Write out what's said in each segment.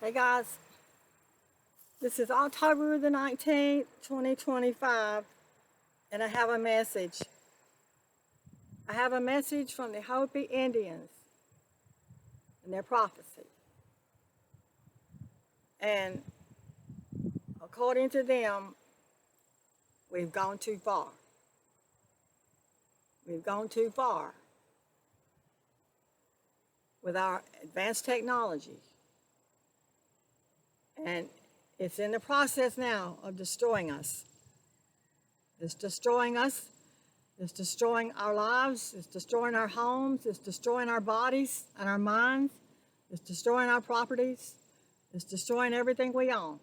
Hey guys, this is October the 19th, 2025, and I have a message. I have a message from the Hopi Indians and their prophecy. And according to them, we've gone too far. We've gone too far with our advanced technology. And it's in the process now of destroying us. It's destroying us. It's destroying our lives. It's destroying our homes. It's destroying our bodies and our minds. It's destroying our properties. It's destroying everything we own.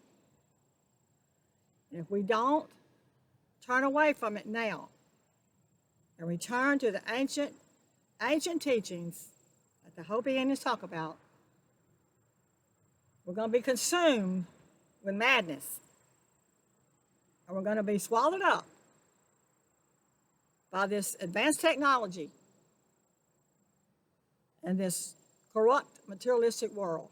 And if we don't turn away from it now and return to the ancient teachings that the Hopi Indians talk about, we're going to be consumed with madness. And we're going to be swallowed up by this advanced technology and this corrupt, materialistic world.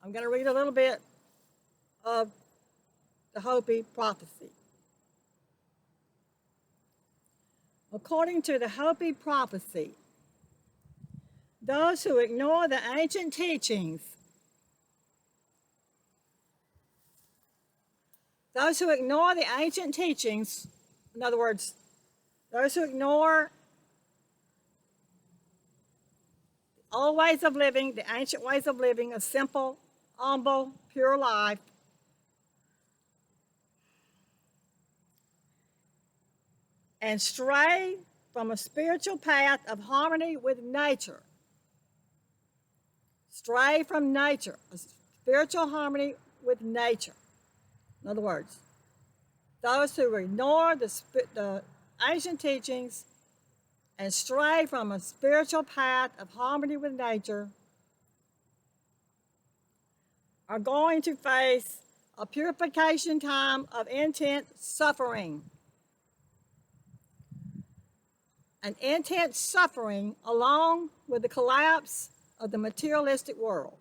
I'm going to read a little bit of the Hopi prophecy. According to the Hopi prophecy, those who ignore the ancient teachings, in other words, those who ignore the old ways of living, the ancient ways of living, a simple, humble, pure life, and stray from a spiritual path of harmony with nature. Stray from nature, a spiritual harmony with nature. In other words, those who ignore the ancient teachings and stray from a spiritual path of harmony with nature are going to face a purification time of intense suffering. An intense suffering along with the collapse of the materialistic world.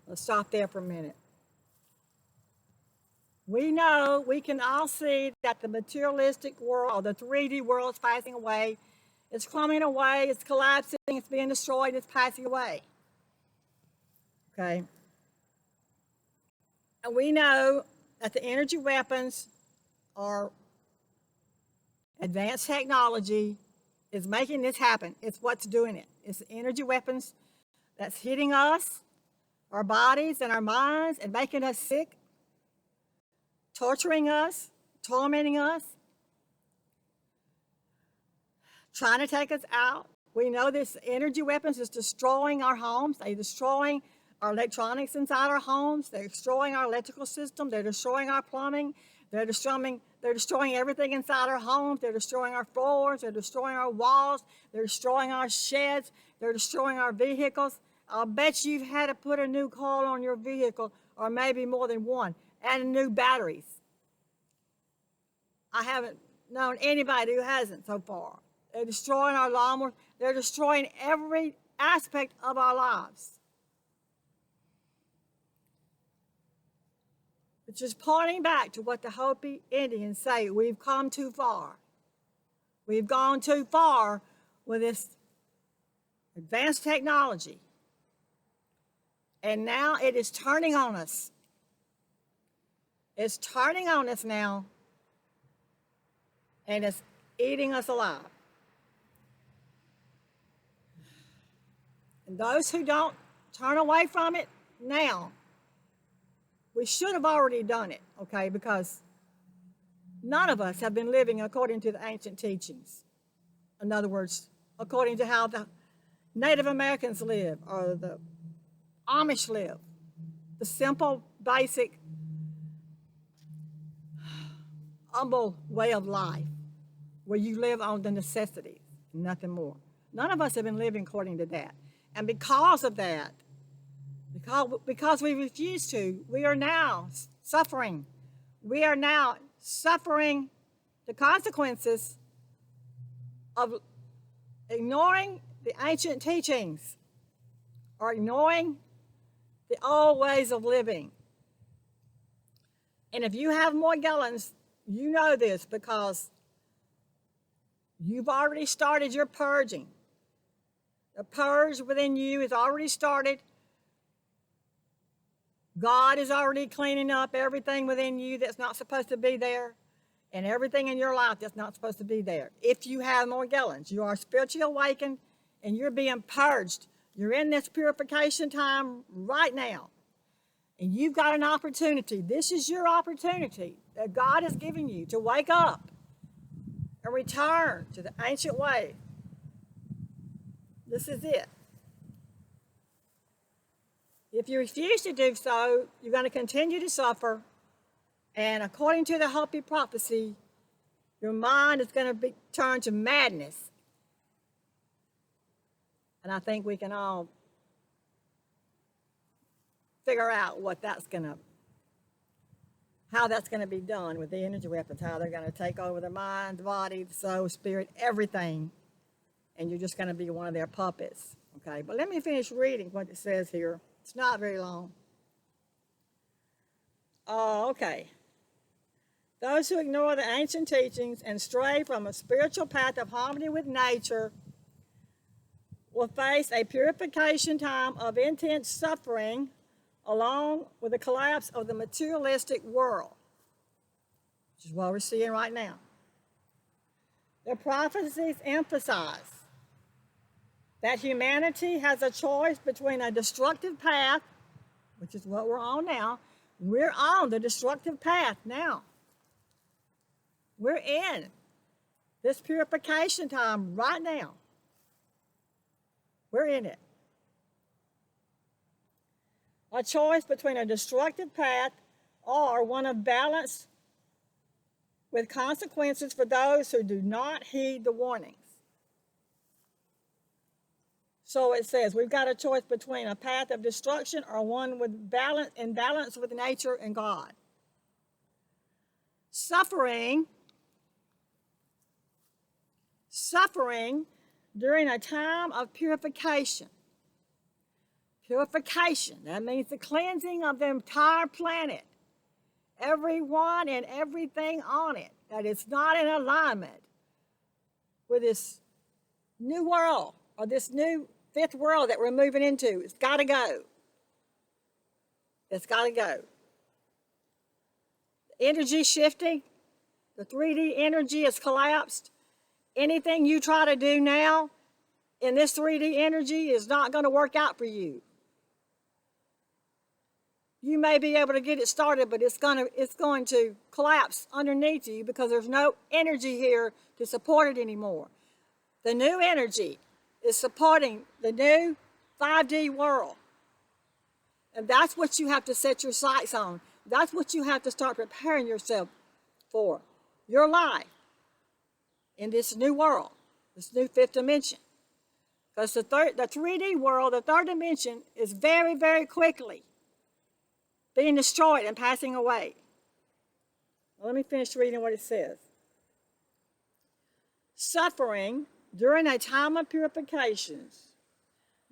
Let's stop there for a minute. We know, we can all see that the materialistic world, or the 3D world, is passing away. It's coming away, it's collapsing, it's being destroyed, it's passing away. Okay? And we know that the energy weapons are advanced technology is making this happen. It's what's doing it. It's the energy weapons that's hitting us, our bodies and our minds, and making us sick, torturing us, tormenting us, trying to take us out. We know this energy weapons is destroying our homes. They're destroying our electronics inside our homes. They're destroying our electrical system. They're destroying our plumbing. They're destroying everything inside our homes. They're destroying our floors. They're destroying our walls. They're destroying our sheds. They're destroying our vehicles. I'll bet you've had to put a new coil on your vehicle, or maybe more than one, and new batteries. I haven't known anybody who hasn't so far. They're destroying our lawnmowers. They're destroying every aspect of our lives. It's just pointing back to what the Hopi Indians say. We've come too far. We've gone too far with this advanced technology. And now it is turning on us. It's turning on us now, and it's eating us alive. And those who don't turn away from it now, we should have already done it, okay? Because none of us have been living according to the ancient teachings. In other words, according to how the Native Americans live, or the Amish live. The simple, basic, humble way of life, where you live on the necessities, nothing more. None of us have been living according to that. And because of that, because we refuse to, we are now suffering. We are now suffering the consequences of ignoring the ancient teachings or ignoring the old ways of living. And if you have Morgellons, you know this because you've already started your purging. The purge within you has already started. God is already cleaning up everything within you that's not supposed to be there, and everything in your life that's not supposed to be there. If you have Morgellons, you are spiritually awakened and you're being purged. You're in this purification time right now. And you've got an opportunity. This is your opportunity that God has given you to wake up and return to the ancient way. This is it. If you refuse to do so, you're going to continue to suffer. And according to the Hopi prophecy, your mind is going to be turned to madness. And I think we can all figure out how that's going to be done with the energy weapons, how they're going to take over the mind, the body, the soul, spirit, everything. And you're just going to be one of their puppets. Okay, but let me finish reading what it says here. It's not very long. Okay. Those who ignore the ancient teachings and stray from a spiritual path of harmony with nature will face a purification time of intense suffering along with the collapse of the materialistic world, which is what we're seeing right now. The prophecies emphasize that humanity has a choice between a destructive path, which is what we're on now. We're on the destructive path now. We're in this purification time right now. We're in it. A choice between a destructive path or one of balance with consequences for those who do not heed the warnings. So it says we've got a choice between a path of destruction or one with balance, in balance with nature and God. Suffering during a time of purification. Purification, that means the cleansing of the entire planet. Everyone and everything on it that is not in alignment with this new world or this new fifth world that we're moving into. It's got to go. It's got to go. Energy shifting, the 3D energy has collapsed. Anything you try to do now in this 3D energy is not going to work out for you. You may be able to get it started, but it's going to collapse underneath you because there's no energy here to support it anymore. The new energy is supporting the new 5D world. And that's what you have to set your sights on. That's what you have to start preparing yourself for. Your life in this new world, this new fifth dimension. Because the 3D world, the third dimension, is very, very quickly being destroyed and passing away. Well, let me finish reading what it says. Suffering during a time of purifications.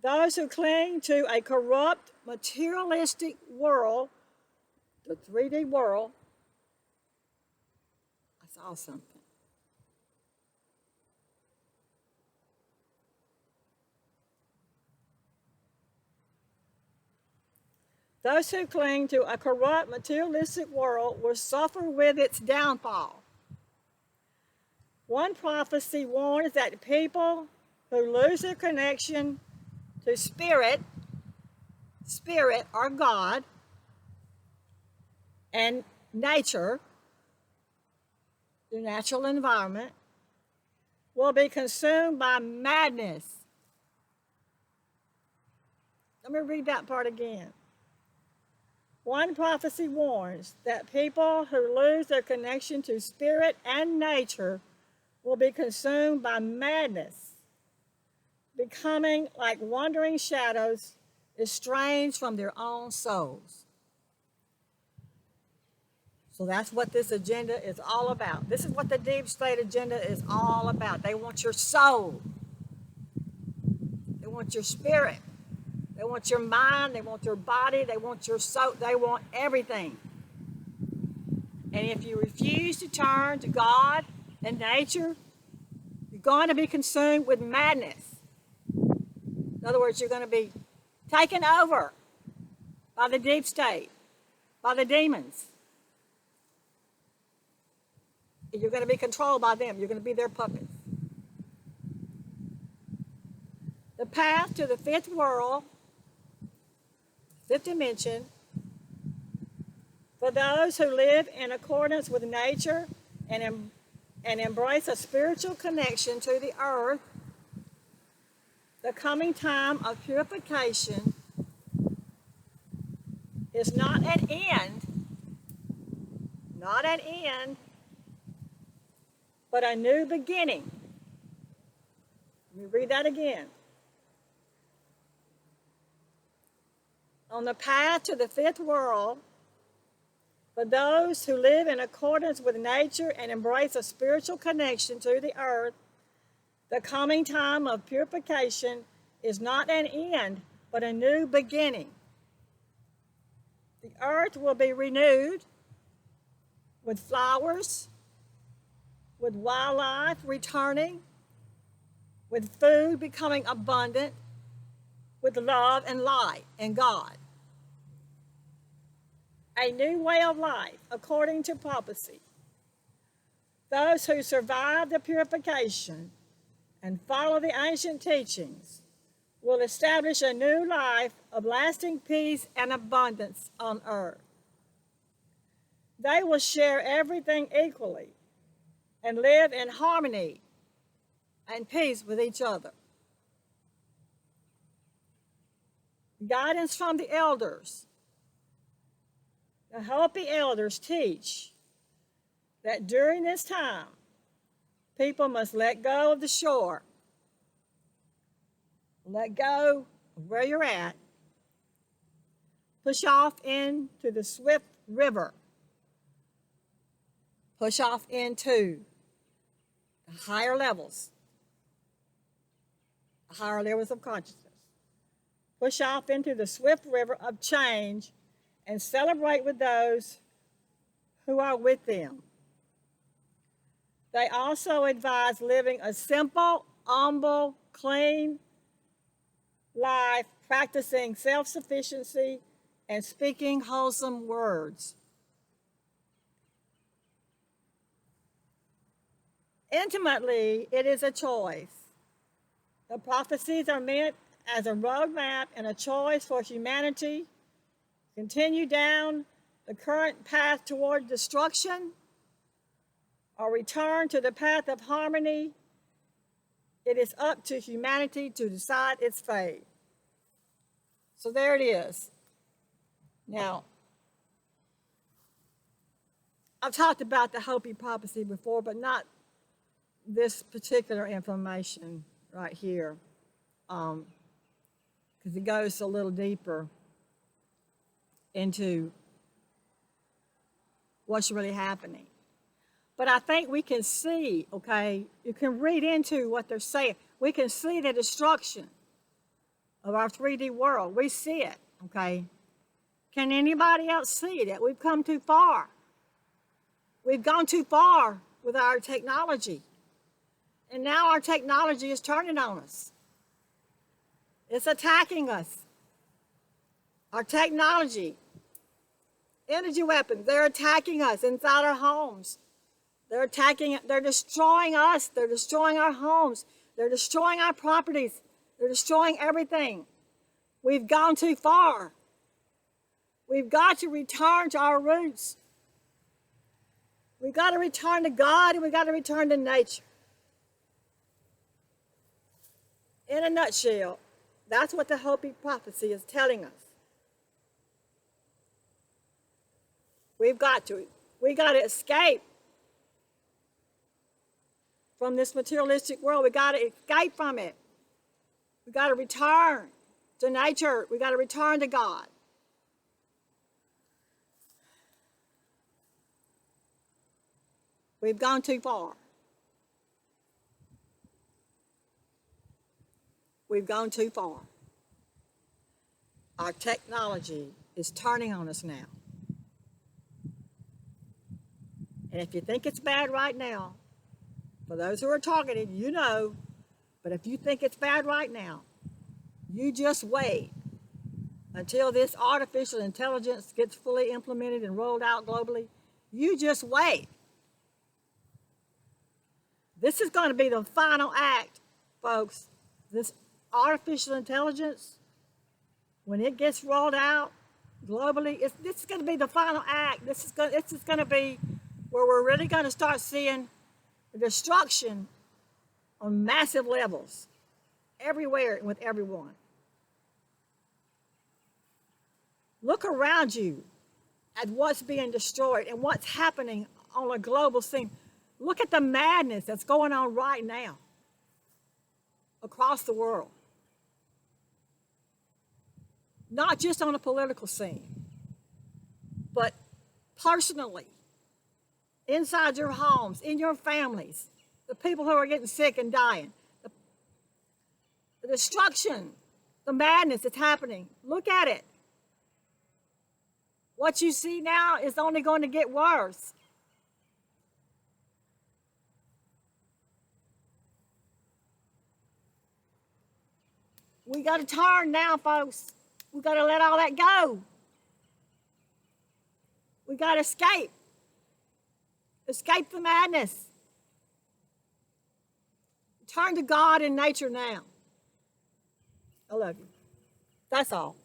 Those who cling to a corrupt, materialistic world, the 3D world, I saw something. Those who cling to a corrupt, materialistic world will suffer with its downfall. One prophecy warns that people who lose their connection to spirit or God, and nature, the natural environment, will be consumed by madness. Let me read that part again. One prophecy warns that people who lose their connection to spirit and nature will be consumed by madness, becoming like wandering shadows estranged from their own souls. So that's what this agenda is all about. This is what the deep state agenda is all about. They want your soul. They want your spirit. They want your mind. They want your body. They want your soul. They want everything. And if you refuse to turn to God and nature, you're going to be consumed with madness. In other words, you're going to be taken over by the deep state, by the demons. You're going to be controlled by them. You're going to be their puppets. The path to the fifth world, fifth dimension, for those who live in accordance with nature and embrace a spiritual connection to the earth, the coming time of purification is not an end, but a new beginning. Let me read that again. On the path to the fifth world, for those who live in accordance with nature and embrace a spiritual connection to the earth, the coming time of purification is not an end, but a new beginning. The earth will be renewed with flowers, with wildlife returning, with food becoming abundant, with love and light and God. A new way of life, according to prophecy. Those who survive the purification and follow the ancient teachings will establish a new life of lasting peace and abundance on earth. They will share everything equally and live in harmony and peace with each other. Guidance from the elders. The Hopi elders teach that during this time, people must let go of the shore, let go of where you're at, push off into the swift river, push off into the higher levels of consciousness, push off into the swift river of change and celebrate with those who are with them. They also advise living a simple, humble, clean life, practicing self-sufficiency and speaking wholesome words. Intimately, it is a choice. The prophecies are meant as a roadmap and a choice for humanity. Continue down the current path toward destruction or return to the path of harmony. It is up to humanity to decide its fate. So there it is. Now, I've talked about the Hopi prophecy before, but not this particular information right here, because it goes a little deeper into what's really happening. But I think we can see, okay, you can read into what they're saying. We can see the destruction of our 3D world. We see it, okay? Can anybody else see that we've come too far? We've gone too far with our technology. And now our technology is turning on us. It's attacking us. Our technology, energy weapons, they're attacking us inside our homes. They're destroying us. They're destroying our homes. They're destroying our properties. They're destroying everything. We've gone too far. We've got to return to our roots. We've got to return to God, and we've got to return to nature. In a nutshell, that's what the Hopi prophecy is telling us. We got to escape from this materialistic world. We got to escape from it. We got to return to nature. We got to return to God. We've gone too far. We've gone too far. Our technology is turning on us now. And if you think it's bad right now, for those who are targeted, you know, but if you think it's bad right now, you just wait until this artificial intelligence gets fully implemented and rolled out globally. You just wait. This is going to be the final act, folks. This artificial intelligence, when it gets rolled out globally, this is going to be the final act. This is going to be where we're really going to start seeing the destruction on massive levels, everywhere and with everyone. Look around you at what's being destroyed and what's happening on a global scene. Look at the madness that's going on right now across the world. Not just on a political scene, but personally, inside your homes, in your families, the people who are getting sick and dying, the destruction, the madness that's happening. Look at it. What you see now is only going to get worse. We got to turn now, folks. We got to let all that go. We got to escape. Escape the madness. Turn to God and nature now. I love you. That's all.